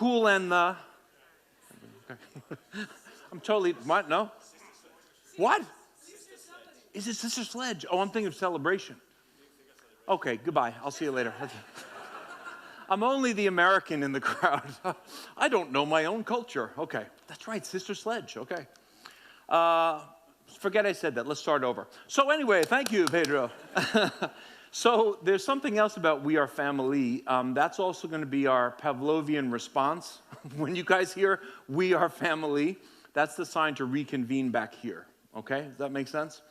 cool and the... I'm totally, what, no? What? Is it Sister Sledge? Oh, I'm thinking of Celebration. Okay, goodbye. I'll see you later. I'm only the American in the crowd. I don't know my own culture. Okay, that's right, Sister Sledge, okay. Forget I said that, let's start over. So anyway, thank you, Pedro. So there's something else about We Are Family. That's also gonna be our Pavlovian response. When you guys hear We Are Family, that's the sign to reconvene back here, okay? Does that make sense?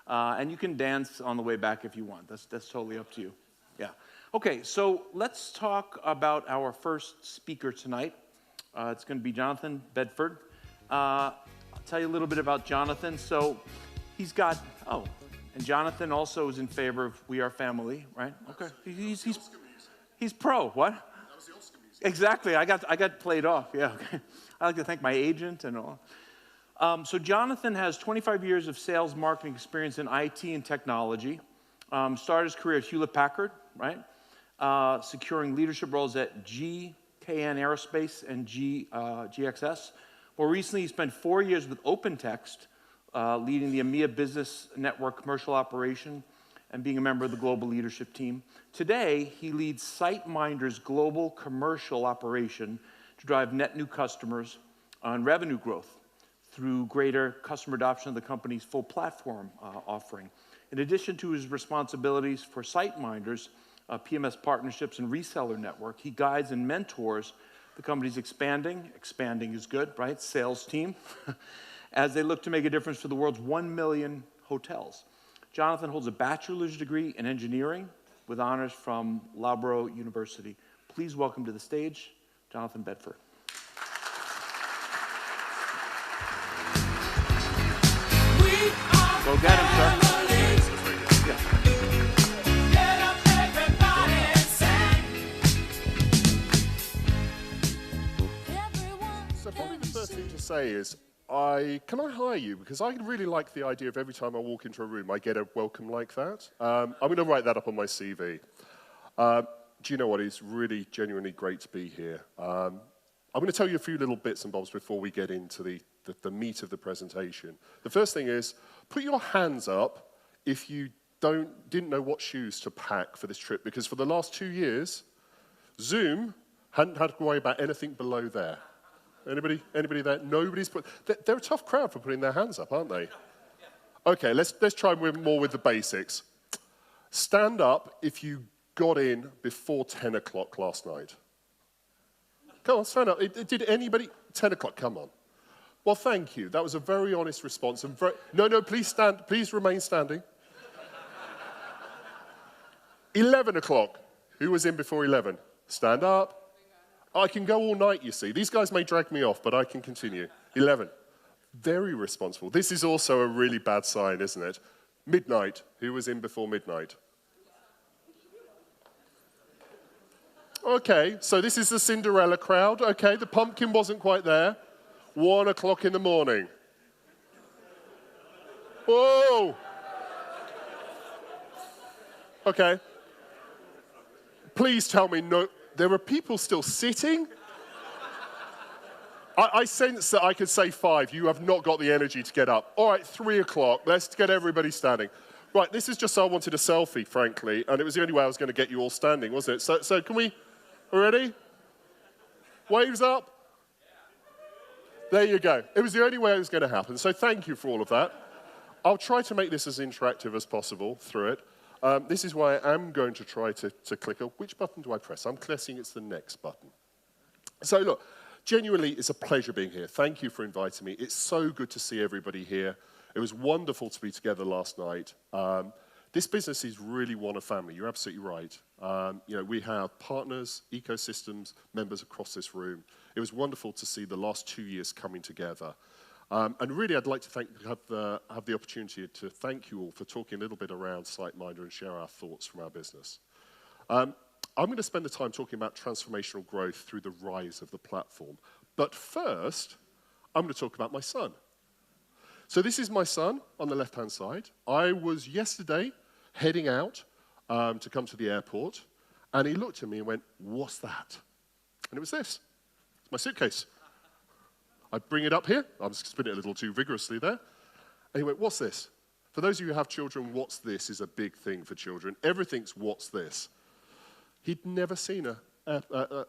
And you can dance on the way back if you want. That's totally up to you. Yeah. Okay, so let's talk about our first speaker tonight. It's going to be Jonathan Bedford. I'll tell you a little bit about Jonathan. So he's got, and Jonathan also is in favor of We Are Family, right? Okay. He's pro. What? That was the Oscar music. Exactly. I got played off. Yeah. Okay. I like to thank my agent and all. So Jonathan has 25 years of sales marketing experience in IT and technology. Started his career at Hewlett-Packard, right? Securing leadership roles at GKN Aerospace and GXS. More recently, he spent 4 years with OpenText, leading the EMEA Business Network commercial operation and being a member of the global leadership team. Today, he leads SiteMinder's global commercial operation to drive net new customers and revenue growth through greater customer adoption of the company's full platform offering. In addition to his responsibilities for SiteMinder's PMS partnerships and reseller network, he guides and mentors the company's expanding is good, right, sales team, as they look to make a difference for the world's 1 million hotels. Jonathan holds a bachelor's degree in engineering with honors from Loughborough University. Please welcome to the stage, Jonathan Bedford. Go get him, sir. Yeah. Get up, everybody, and sing. So probably the first thing to say is, can I hire you? Because I really like the idea of every time I walk into a room, I get a welcome like that. I'm going to write that up on my CV. Do you know what? It's really genuinely great to be here. I'm going to tell you a few little bits and bobs before we get into the meat of the presentation. The first thing is, put your hands up if you didn't know what shoes to pack for this trip, because for the last 2 years, Zoom hadn't had to worry about anything below there. Anybody there? Nobody's put. They're a tough crowd for putting their hands up, aren't they? Okay, let's try more with the basics. Stand up if you got in before 10 o'clock last night. Come on, stand up. Did anybody? 10 o'clock, come on. Well, thank you. That was a very honest response. And no, please stand. Please remain standing. 11 o'clock. Who was in before 11? Stand up. I can go all night, you see. These guys may drag me off, but I can continue. 11. Very responsible. This is also a really bad sign, isn't it? Midnight. Who was in before midnight? Okay, so this is the Cinderella crowd. Okay, the pumpkin wasn't quite there. 1 o'clock in the morning. Whoa! Okay. Please tell me there are people still sitting? I sense that I could say 5. You have not got the energy to get up. All right, 3 o'clock. Let's get everybody standing. Right, this is just I wanted a selfie, frankly, and it was the only way I was going to get you all standing, wasn't it? So can we... Ready? Waves up. There you go. It was the only way it was going to happen, so thank you for all of that. I'll try to make this as interactive as possible through it. This is why I am going to try to click. Which button do I press? I'm guessing it's the next button. So look, genuinely, it's a pleasure being here. Thank you for inviting me. It's so good to see everybody here. It was wonderful to be together last night. This business is really one of family. You're absolutely right. We have partners, ecosystems, members across this room. It was wonderful to see the last 2 years coming together. And really, I'd like to have the opportunity to thank you all for talking a little bit around SiteMinder and share our thoughts from our business. I'm going to spend the time talking about transformational growth through the rise of the platform. But first, I'm going to talk about my son. So this is my son on the left-hand side. I was yesterday heading out to come to the airport, and he looked at me and went, "What's that?" And it was this. It's my suitcase. I bring it up here. I'm spinning it a little too vigorously there. And he went, what's this? For those of you who have children, what's this is a big thing for children. Everything's what's this. He'd never seen a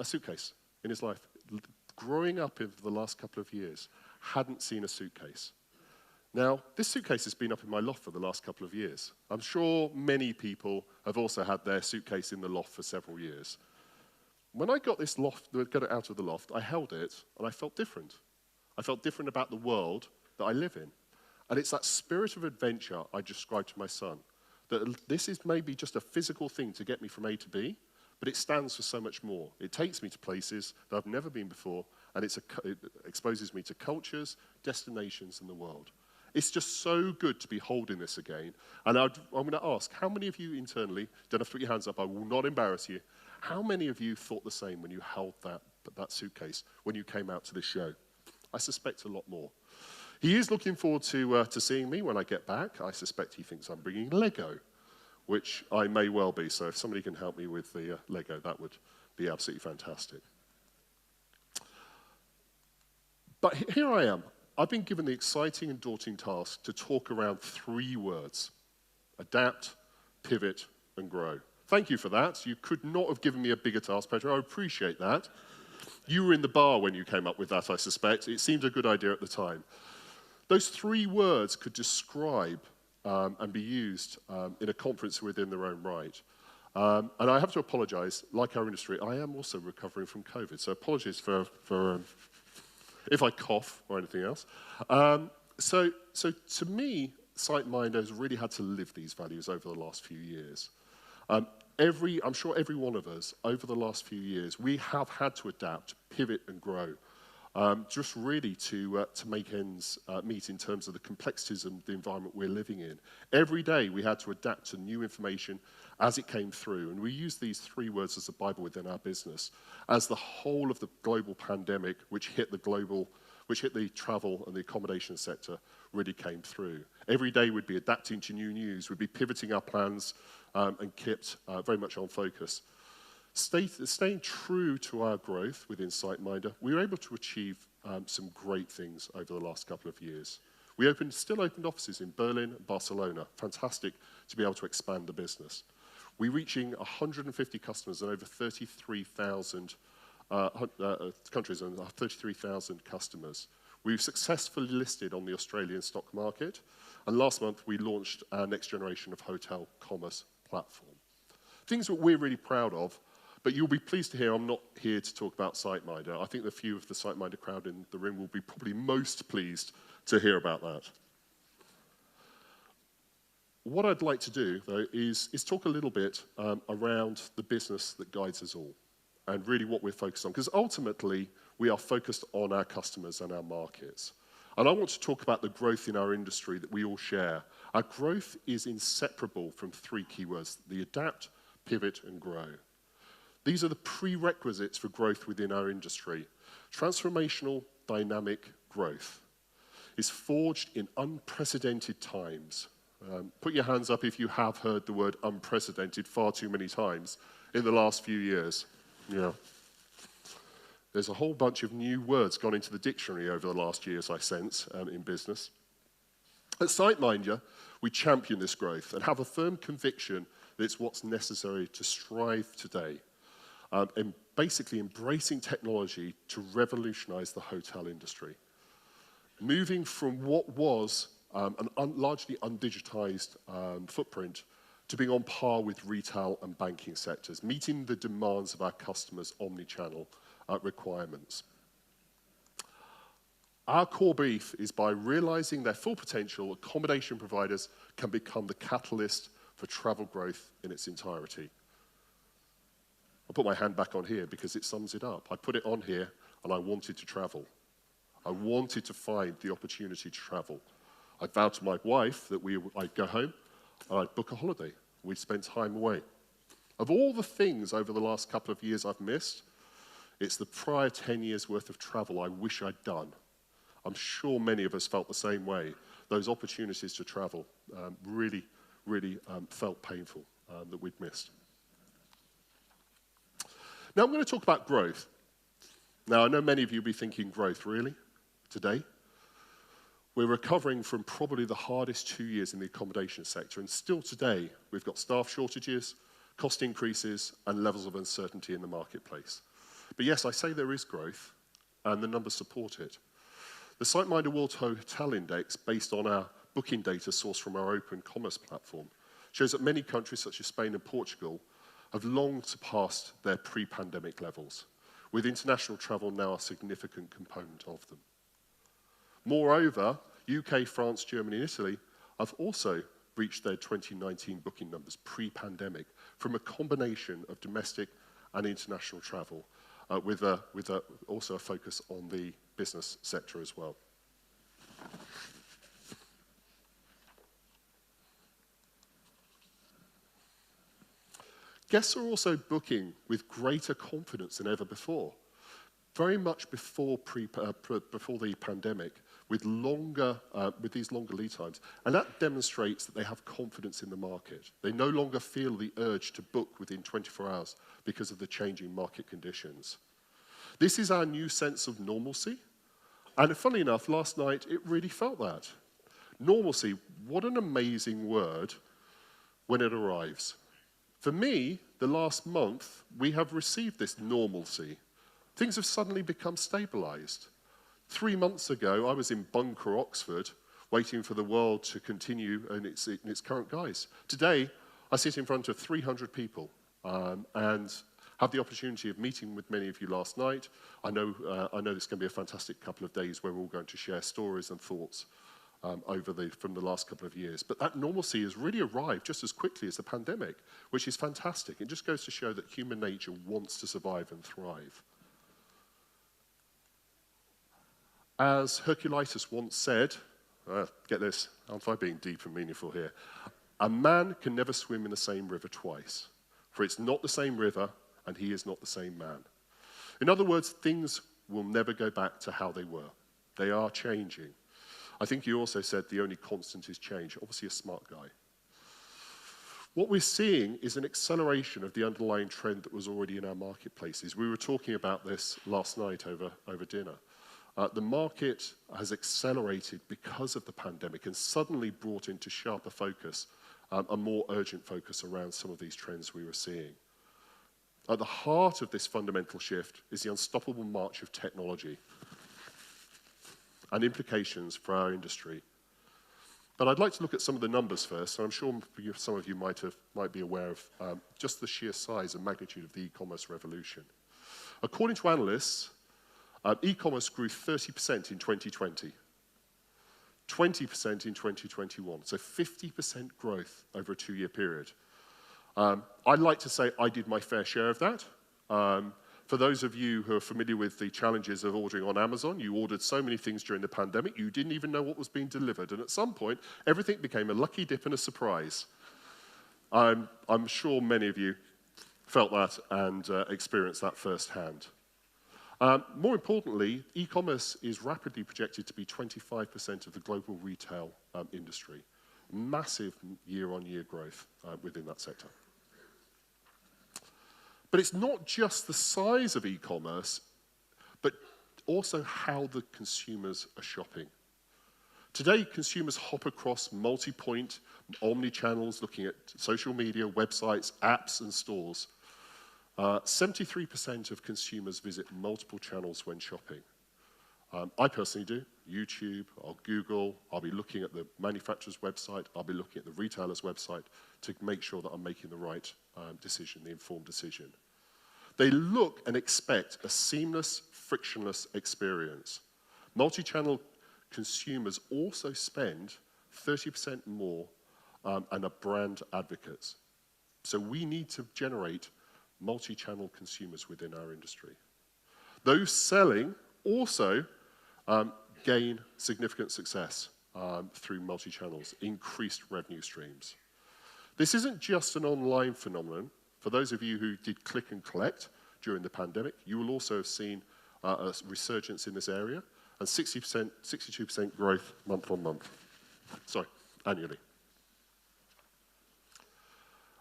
suitcase in his life. Growing up over the last couple of years, hadn't seen a suitcase. Now, this suitcase has been up in my loft for the last couple of years. I'm sure many people have also had their suitcase in the loft for several years. When I got it out of the loft, I held it, and I felt different. I felt different about the world that I live in. And it's that spirit of adventure I described to my son, that this is maybe just a physical thing to get me from A to B, but it stands for so much more. It takes me to places that I've never been before, and it exposes me to cultures, destinations, and the world. It's just so good to be holding this again. And I'm going to ask, how many of you internally, don't have to put your hands up, I will not embarrass you, how many of you thought the same when you held that suitcase, when you came out to this show? I suspect a lot more. He is looking forward to seeing me when I get back. I suspect he thinks I'm bringing Lego, which I may well be. So if somebody can help me with the Lego, that would be absolutely fantastic. But here I am. I've been given the exciting and daunting task to talk around 3 words: adapt, pivot, and grow. Thank you for that. You could not have given me a bigger task, Pedro. I appreciate that. You were in the bar when you came up with that, I suspect. It seemed a good idea at the time. Those 3 words could describe and be used in a conference within their own right. And I have to apologize, like our industry, I am also recovering from COVID. So apologies for if I cough or anything else. So to me, SiteMinder has really had to live these values over the last few years. I'm sure every one of us, over the last few years, we have had to adapt, pivot, and grow, just really to make ends meet in terms of the complexities of the environment we're living in. Every day, we had to adapt to new information as it came through, and we use these 3 words as a Bible within our business, as the whole of the global pandemic, which hit the travel and the accommodation sector, really came through. Every day, we'd be adapting to new news, we'd be pivoting our plans, and kept very much on focus. Staying true to our growth within SiteMinder, we were able to achieve some great things over the last couple of years. We still opened offices in Berlin and Barcelona. Fantastic to be able to expand the business. We're reaching 150 customers in over 33,000 countries and 33,000 customers. We've successfully listed on the Australian stock market, and last month we launched our next generation of hotel commerce platform. Things that we're really proud of, but you'll be pleased to hear I'm not here to talk about SiteMinder. I think the few of the SiteMinder crowd in the room will be probably most pleased to hear about that. What I'd like to do, though, is talk a little bit around the business that guides us all, and really what we're focused on, because ultimately we are focused on our customers and our markets. And I want to talk about the growth in our industry that we all share. Our growth is inseparable from 3 keywords: the adapt, pivot, and grow. These are the prerequisites for growth within our industry. Transformational, dynamic growth is forged in unprecedented times. Put your hands up if you have heard the word unprecedented far too many times in the last few years. Yeah. There's a whole bunch of new words gone into the dictionary over the last years, I sense, in business. At SiteMinder, we champion this growth and have a firm conviction that it's what's necessary to strive today, and basically embracing technology to revolutionize the hotel industry. Moving from what was an largely undigitized footprint to being on par with retail and banking sectors, meeting the demands of our customers' omni-channel requirements. Our core belief is by realizing their full potential, accommodation providers can become the catalyst for travel growth in its entirety. I'll put my hand back on here because it sums it up. I put it on here and I wanted to travel. I wanted to find the opportunity to travel. I vowed to my wife that I'd go home and I'd book a holiday. We'd spend time away. Of all the things over the last couple of years I've missed, it's the prior 10 years worth of travel I wish I'd done. I'm sure many of us felt the same way. Those opportunities to travel really felt painful that we'd missed. Now I'm going to talk about growth. Now, I know many of you will be thinking, growth, really? Today? We're recovering from probably the hardest 2 years in the accommodation sector, and still today, we've got staff shortages, cost increases, and levels of uncertainty in the marketplace. But yes, I say there is growth, and the numbers support it. The SiteMinder World Hotel Index, based on our booking data sourced from our open commerce platform, shows that many countries such as Spain and Portugal have long surpassed their pre-pandemic levels, with international travel now a significant component of them. Moreover, UK, France, Germany, and Italy have also reached their 2019 booking numbers pre-pandemic from a combination of domestic and international travel, with also a focus on the business sector as well. Guests are also booking with greater confidence than ever before, very much before the pandemic, with these longer lead times. And that demonstrates that they have confidence in the market. They no longer feel the urge to book within 24 hours because of the changing market conditions. This is our new sense of normalcy. And funnily enough, last night, it really felt that. Normalcy, what an amazing word when it arrives. For me, the last month, we have received this normalcy. Things have suddenly become stabilized. 3 months ago, I was in Bunker, Oxford, waiting for the world to continue in its current guise. Today, I sit in front of 300 people and have the opportunity of meeting with many of you last night. I know this is going to be a fantastic couple of days where we're all going to share stories and thoughts from the last couple of years. But that normalcy has really arrived just as quickly as the pandemic, which is fantastic. It just goes to show that human nature wants to survive and thrive. As Herculitus once said, get this, aren't I being deep and meaningful here? A man can never swim in the same river twice, for it's not the same river, and he is not the same man. In other words, things will never go back to how they were. They are changing. I think you also said the only constant is change. Obviously a smart guy. What we're seeing is an acceleration of the underlying trend that was already in our marketplaces. We were talking about this last night over dinner. The market has accelerated because of the pandemic and suddenly brought into sharper focus, a more urgent focus around some of these trends we were seeing. At the heart of this fundamental shift is the unstoppable march of technology and implications for our industry. But I'd like to look at some of the numbers first, and I'm sure some of you might be aware of just the sheer size and magnitude of the e-commerce revolution. According to analysts, e-commerce grew 30% in 2020, 20% in 2021, so 50% growth over a 2-year period. I'd like to say I did my fair share of that. For those of you who are familiar with the challenges of ordering on Amazon, you ordered so many things during the pandemic, you didn't even know what was being delivered. And at some point, everything became a lucky dip and a surprise. I'm sure many of you felt that and experienced that firsthand. More importantly, e-commerce is rapidly projected to be 25% of the global retail industry. Massive year-on-year growth within that sector. But it's not just the size of e-commerce, but also how the consumers are shopping. Today, consumers hop across multi-point, omni-channels, looking at social media, websites, apps, and stores. 73% of consumers visit multiple channels when shopping. I personally do. YouTube, I'll Google, I'll be looking at the manufacturer's website, I'll be looking at the retailer's website to make sure that I'm making the right decision, the informed decision. They look and expect a seamless, frictionless experience. Multi-channel consumers also spend 30% more and are brand advocates. So we need to generate multi-channel consumers within our industry. Those selling also gain significant success through multi-channels, increased revenue streams. This isn't just an online phenomenon. For those of you who did click and collect during the pandemic, you will also have seen a resurgence in this area, and 62% growth month on month. Sorry, annually.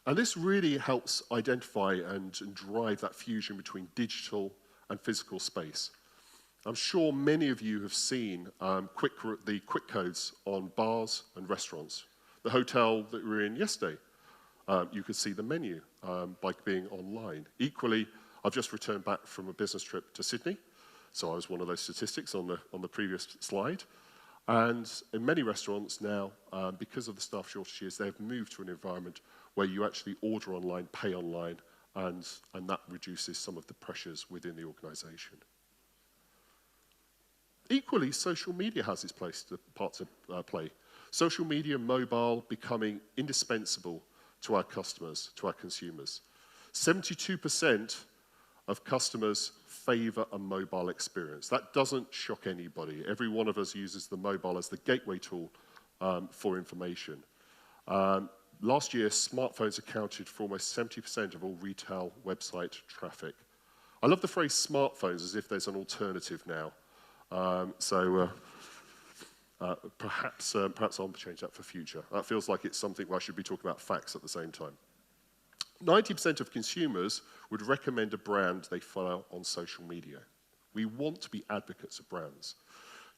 And this really helps identify and drive that fusion between digital and physical space. I'm sure many of you have seen the quick codes on bars and restaurants. The hotel that we were in yesterday, you could see the menu by being online. Equally, I've just returned back from a business trip to Sydney, so I was one of those statistics on the previous slide. And in many restaurants now, because of the staff shortages, they've moved to an environment where you actually order online, pay online, and that reduces some of the pressures within the organization. Equally, social media has its part to play. Social media and mobile becoming indispensable to our customers, to our consumers. 72% of customers favor a mobile experience. That doesn't shock anybody. Every one of us uses the mobile as the gateway tool for information. Last year, smartphones accounted for almost 70% of all retail website traffic. I love the phrase smartphones as if there's an alternative now. Perhaps I'll change that for future. That feels like it's something where I should be talking about facts at the same time. 90% of consumers would recommend a brand they follow on social media. We want to be advocates of brands.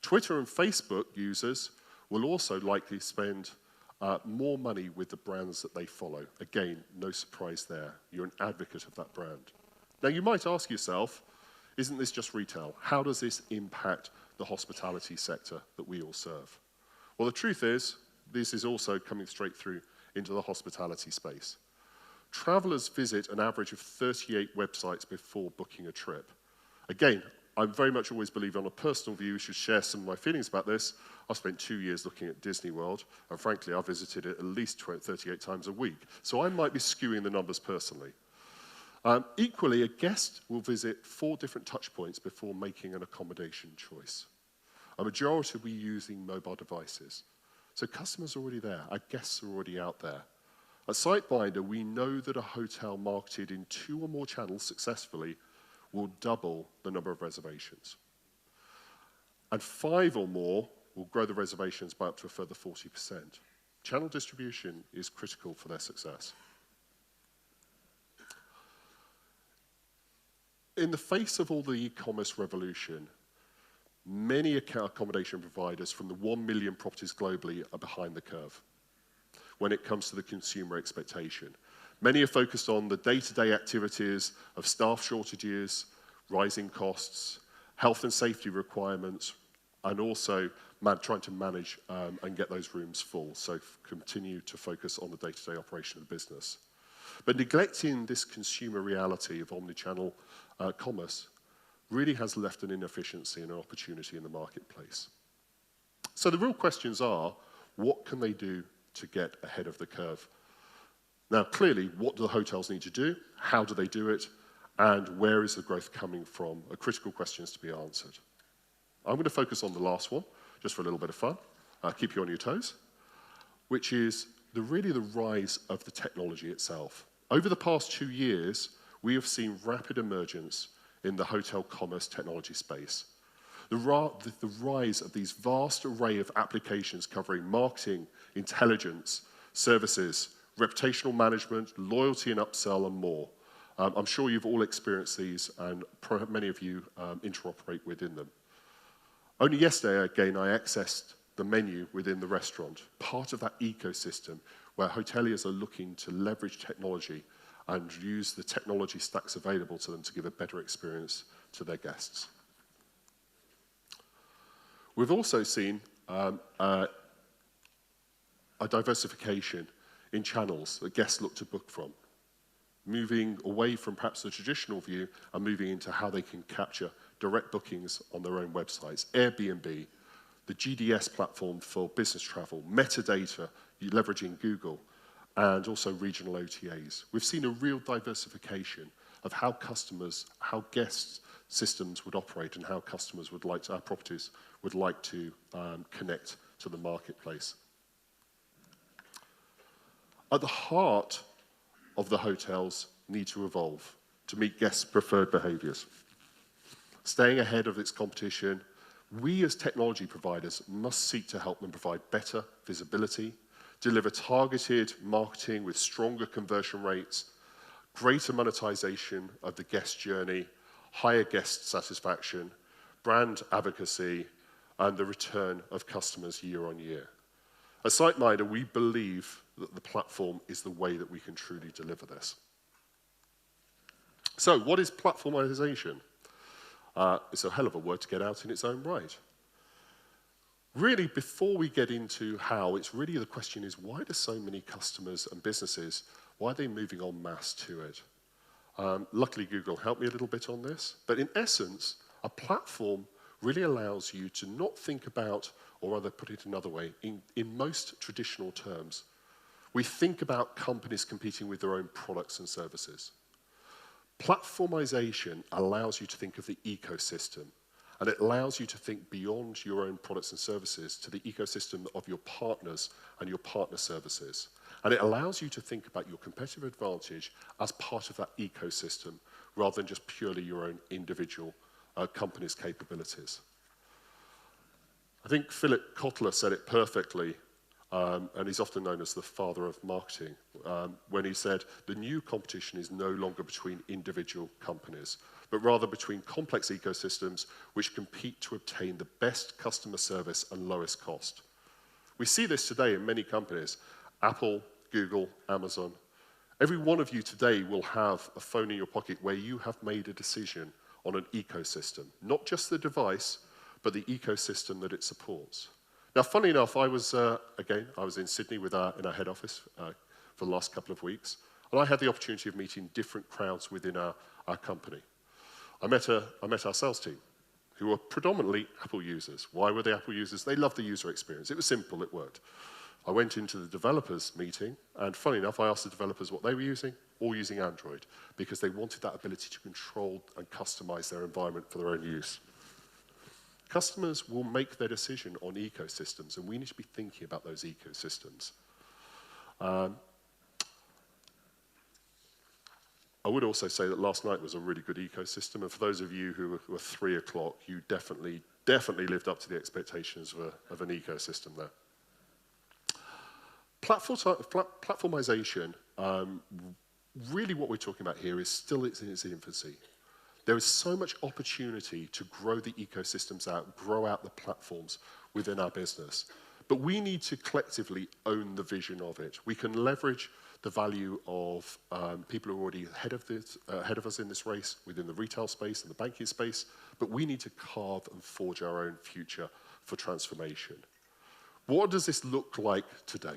Twitter and Facebook users will also likely spend more money with the brands that they follow. Again, no surprise there. You're an advocate of that brand. Now, you might ask yourself, isn't this just retail? How does this impact the hospitality sector that we all serve? Well, the truth is, this is also coming straight through into the hospitality space. Travelers visit an average of 38 websites before booking a trip. Again, I very much always believe on a personal view, I should share some of my feelings about this. I've spent 2 years looking at Disney World, and frankly, I've visited it at least 38 times a week. So I might be skewing the numbers personally. Equally, a guest will visit 4 different touch points before making an accommodation choice. A majority will be using mobile devices. So customers are already there. Our guests are already out there. At SiteMinder, we know that a hotel marketed in 2 or more channels successfully will double the number of reservations. And 5 or more will grow the reservations by up to a further 40%. Channel distribution is critical for their success. In the face of all the e-commerce revolution, many accommodation providers from the 1 million properties globally are behind the curve when it comes to the consumer expectation. Many are focused on the day-to-day activities of staff shortages, rising costs, health and safety requirements, and also trying to manage and get those rooms full. So continue to focus on the day-to-day operation of the business. But neglecting this consumer reality of omnichannel commerce really has left an inefficiency and an opportunity in the marketplace. So the real questions are, what can they do to get ahead of the curve? Now, clearly, what do the hotels need to do? How do they do it? And where is the growth coming from? Are critical questions to be answered. I'm going to focus on the last one, just for a little bit of fun, keep you on your toes, which is really the rise of the technology itself. Over the past 2 years, we have seen rapid emergence in the hotel commerce technology space. The rise of these vast array of applications covering marketing, intelligence, services, reputational management, loyalty and upsell, and more. I'm sure you've all experienced these, and many of you interoperate within them. Only yesterday, again, I accessed the menu within the restaurant, part of that ecosystem where hoteliers are looking to leverage technology and use the technology stacks available to them to give a better experience to their guests. We've also seen a diversification in channels that guests look to book from, moving away from perhaps the traditional view and moving into how they can capture direct bookings on their own websites. Airbnb, the GDS platform for business travel, metadata, leveraging Google, and also regional OTAs. We've seen a real diversification of how guests' systems would operate and how customers would like to, our properties would like to connect to the marketplace. At the heart of the hotels need to evolve to meet guests' preferred behaviors. Staying ahead of its competition, we as technology providers must seek to help them provide better visibility, deliver targeted marketing with stronger conversion rates, greater monetization of the guest journey, higher guest satisfaction, brand advocacy, and the return of customers year on year. At SiteMinder, we believe that the platform is the way that we can truly deliver this. So what is platformization? It's a hell of a word to get out in its own right. Really, before we get into how, it's really the question is, why do so many customers and businesses, why are they moving en masse to it? Luckily, Google helped me a little bit on this. But in essence, a platform really allows you to not think about, or rather put it another way, in most traditional terms, we think about companies competing with their own products and services. Platformization allows you to think of the ecosystem, and it allows you to think beyond your own products and services to the ecosystem of your partners and your partner services. And it allows you to think about your competitive advantage as part of that ecosystem, rather than just purely your own individual company's capabilities. I think Philip Kotler said it perfectly, and he's often known as the father of marketing, when he said, the new competition is no longer between individual companies, but rather between complex ecosystems which compete to obtain the best customer service and lowest cost. We see this today in many companies, Apple, Google, Amazon. Every one of you today will have a phone in your pocket where you have made a decision on an ecosystem, not just the device, but the ecosystem that it supports. Now, funny enough, I was in Sydney in our head office for the last couple of weeks, and I had the opportunity of meeting different crowds within our company. I met our sales team, who were predominantly Apple users. Why were they Apple users? They loved the user experience. It was simple, it worked. I went into the developers meeting, and funny enough, I asked the developers what they were using, all using Android, because they wanted that ability to control and customize their environment for their own use. Customers will make their decision on ecosystems, and we need to be thinking about those ecosystems. I would also say that last night was a really good ecosystem, and for those of you who were 3 o'clock, you definitely lived up to the expectations of an ecosystem there. Platformization, really what we're talking about here is still in its infancy. There is so much opportunity to grow the ecosystems out, grow out the platforms within our business. But we need to collectively own the vision of it. We can leverage the value of people who are already ahead of us in this race, within the retail space and the banking space, but we need to carve and forge our own future for transformation. What does this look like today?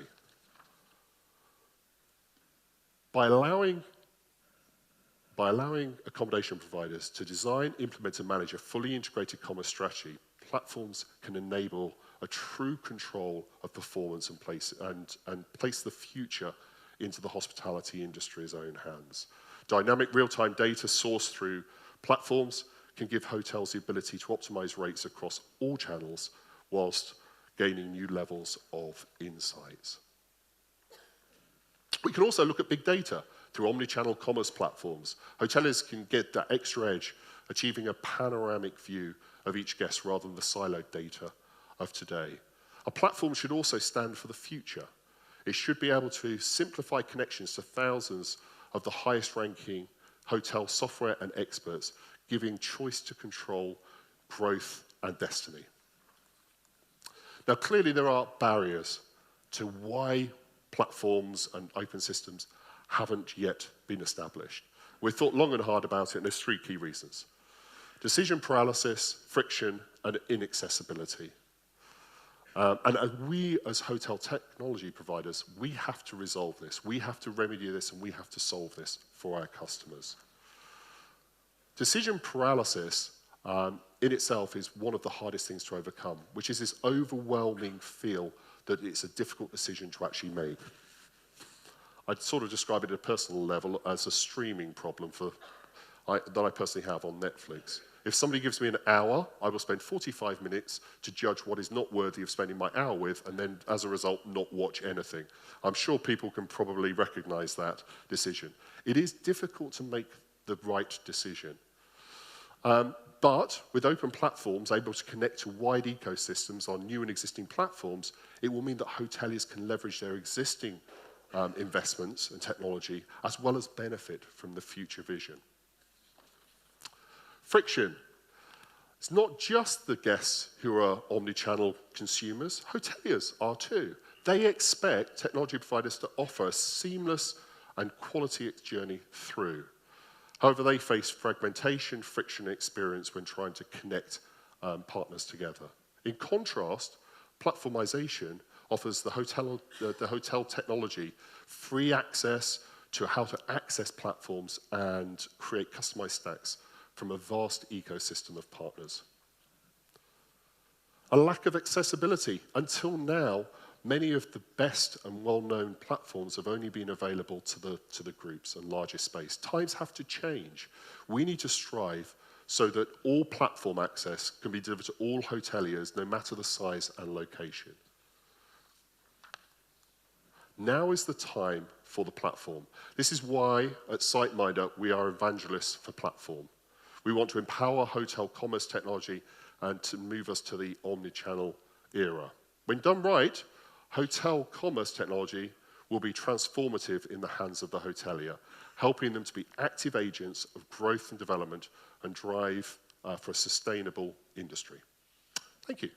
By allowing accommodation providers to design, implement, and manage a fully integrated commerce strategy, platforms can enable a true control of performance and place the future into the hospitality industry's own hands. Dynamic real-time data sourced through platforms can give hotels the ability to optimize rates across all channels whilst gaining new levels of insights. We can also look at big data through omni-channel commerce platforms. Hoteliers can get that extra edge, achieving a panoramic view of each guest rather than the siloed data of today. A platform should also stand for the future. It should be able to simplify connections to thousands of the highest ranking hotel software and experts, giving choice to control, growth, and destiny. Now, clearly there are barriers to why platforms and open systems haven't yet been established. We've thought long and hard about it, and there's 3 key reasons. Decision paralysis, friction, and inaccessibility. And we, as hotel technology providers, we have to resolve this. We have to remedy this, and we have to solve this for our customers. Decision paralysis in itself is one of the hardest things to overcome, which is this overwhelming feel that it's a difficult decision to actually make. I'd sort of describe it at a personal level as a streaming problem that I personally have on Netflix. If somebody gives me an hour, I will spend 45 minutes to judge what is not worthy of spending my hour with, and then, as a result, not watch anything. I'm sure people can probably recognize that decision. It is difficult to make the right decision. But with open platforms able to connect to wide ecosystems on new and existing platforms, it will mean that hoteliers can leverage their existing investments and technology, as well as benefit from the future vision. Friction. It's not just the guests who are omni-channel consumers, hoteliers are too. They expect technology providers to offer a seamless and quality journey through. However, they face fragmentation, friction, and experience when trying to connect partners together. In contrast, platformization offers the hotel technology free access to how to access platforms and create customized stacks from a vast ecosystem of partners. A lack of accessibility. Until now, many of the best and well-known platforms have only been available to the groups and larger space. Times have to change. We need to strive so that all platform access can be delivered to all hoteliers, no matter the size and location. Now is the time for the platform. This is why at SiteMinder we are evangelists for platform. We want to empower hotel commerce technology and to move us to the omni-channel era. When done right, hotel commerce technology will be transformative in the hands of the hotelier, helping them to be active agents of growth and development and drive for a sustainable industry. Thank you.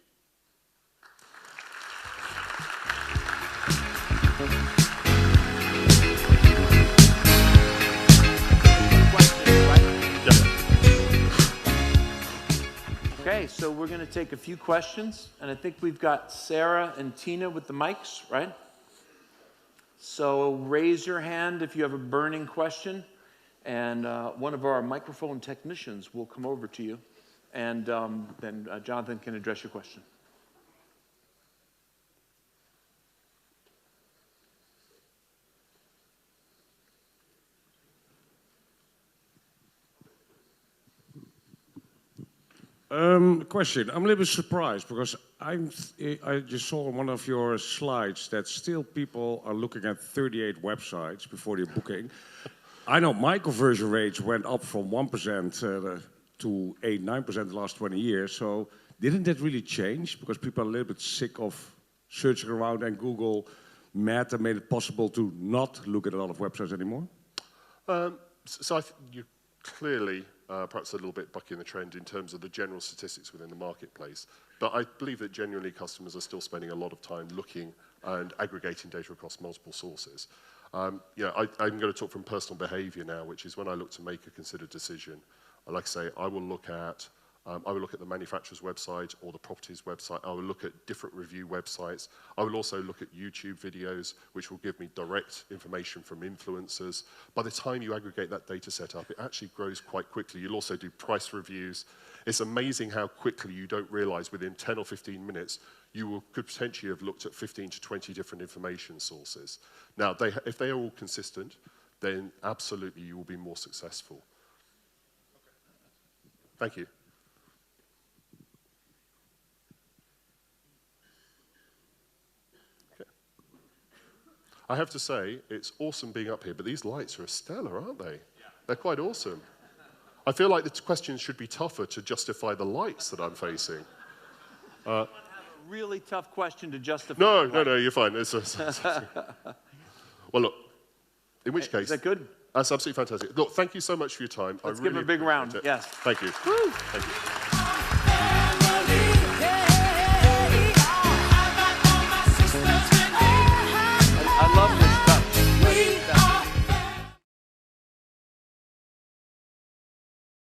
Okay, so we're going to take a few questions, and I think we've got Sarah and Tina with the mics, right? So raise your hand if you have a burning question, and one of our microphone technicians will come over to you, and then Jonathan can address your question. Question. I'm a little bit surprised because I just saw on one of your slides that still people are looking at 38 websites before they're booking. I know my conversion rates went up from 1% to 8-9% the last 20 years. So didn't that really change because people are a little bit sick of searching around and Google Meta made it possible to not look at a lot of websites anymore? So I think you clearly perhaps a little bit bucking the trend in terms of the general statistics within the marketplace. But I believe that genuinely customers are still spending a lot of time looking and aggregating data across multiple sources. I'm going to talk from personal behavior now, which is when I look to make a considered decision. Like I say, I will look at the manufacturer's website or the property's website. I will look at different review websites. I will also look at YouTube videos, which will give me direct information from influencers. By the time you aggregate that data set up, it actually grows quite quickly. You'll also do price reviews. It's amazing how quickly you don't realize within 10 or 15 minutes, could potentially have looked at 15 to 20 different information sources. Now, if they are all consistent, then absolutely you will be more successful. Thank you. I have to say, it's awesome being up here, but these lights are stellar, aren't they? Yeah. They're quite awesome. I feel like the questions should be tougher to justify the lights that I'm facing. Have a really tough question to justify. No, you're fine. Well, look, in which case... Is that good? That's absolutely fantastic. Look, thank you so much for your time. Let's give him a big round. Yes. Thank you. Woo. Thank you.